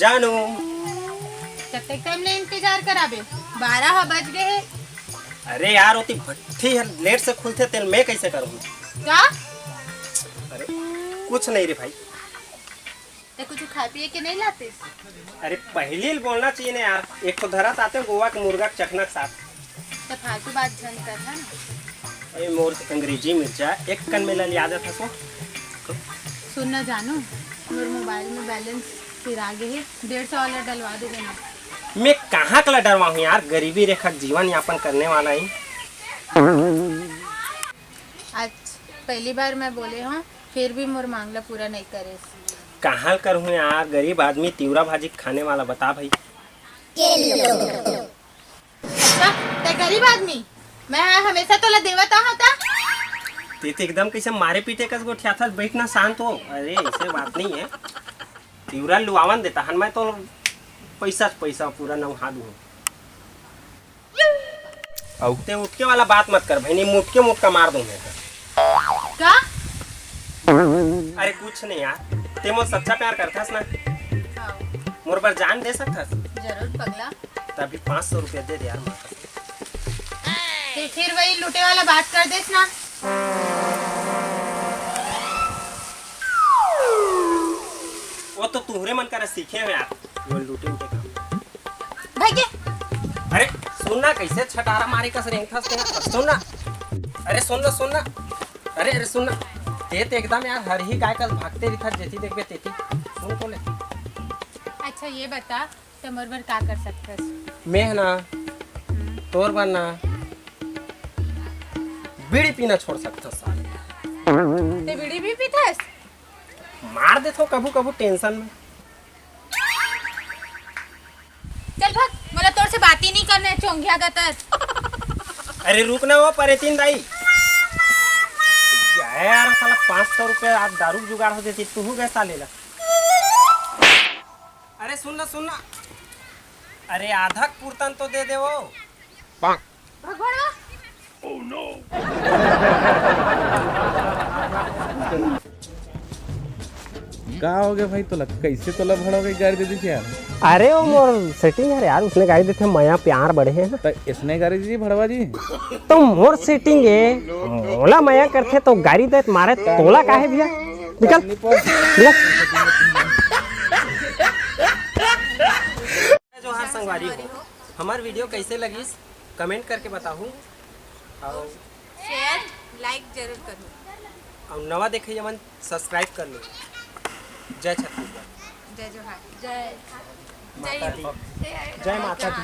जानू तब तक टाइम ले इंतजार कराबे 12 बज गए हैं। अरे यार होती भट्टी है लेट से खुलते तेल मैं कैसे करूँ। क्या अरे कुछ नहीं रे भाई। ते कुछ खा पिए के नहीं लाते? अरे पहले ही बोलना चाहिए ना यार। एक तो धरत आते गोवा के मुर्गा के चखना के साथ। तो फालतू बात झन कर है ना। अरे मोर अंग्रेजी मिर्चा एक कन में लिया था तो सुनना जानू मेरे मोबाइल में बैलेंस फिर आगे है 150 वाला डलवा दे देना। मैं कहाँ का डरवा हूँ यार। गरीबी रेखा जीवन यापन करने वाला ही। आज पहली बार मैं बोले हूँ फिर भी मोर मांगला पूरा नहीं करे। कहाँ करूँ यार। गरीब आदमी तिवरा भाजी खाने वाला बता भाई। अच्छा ते गरीब आदमी मैं हमेशा तो ला देवता होता। ते तो एकदम कैसे मारे पीटे कस गोठिया था बैठना शांत हो। अरे ऐसे बात नहीं है। तिवरा लुआवन देता हन मैं तो पैसा पूरा नहा दूँ। औते उठके वाला बात मत कर भाई। नहीं मुटका मार दूँ मैं। क्या? अरे कुछ नहीं यार। ते मोर सच्चा प्यार करथस ना। मोर पर जान दे सकथस। जरूर पगला। तभी 500 रुपया दे दे यार। तो फिर वही लुटे वाला बात कर देस ना। वो तो तुम्हारे मन कर सीखे हो यार। वो लूटे उठे काम। भाई के अरे सुनना कैसे छटारा मारे का रेंगथस ते सुनना। अरे सुनना अरे सुनना ते एकदम यार हर ही गाय का भागते रहता जेती देखबे तेती सुन तो ले। अच्छा ये बता तो मोर बर का कर सकथस? मैं है ना तोर बनना बीड़ी पीना छोड़ सकथस। ते बीड़ी भी पीथस? मार देथो कभू टेंशन में। चल भाग मोला तोर से बात ही नहीं करना है चोंगिया गतर। अरे रुक ना वो परेतीन दाई यार। साला 500 रुपया आप दारू जुगाड़ हो देती तू कैसा ले ला। अरे सुनना अरे आधा पूर्तन तो दे दे वो। भगवान Oh no! का हो गया भाई? तो कैसे तो भड़ो गई गाड़ी दे दी यार। अरे वो मोर सेटिंग है यार। उसने गाड़ी देते माया प्यार बढ़े है ना। तो इसने गाड़ी दी भड़वा जी। तो मोर सेटिंग है मोला माया करते तो गाड़ी दे मारे तोला काहे भैया। निकल निकल। जो हर संगवारी हो हमार वीडियो कैसे लगी कमेंट करके बताऊँ। और शेयर लाइक जरूर करो। और नवा देखे जमन सब्सक्राइब कर लो। जय छत्तीसगढ़। जय जोहार। जय माता दी। जय माता दी।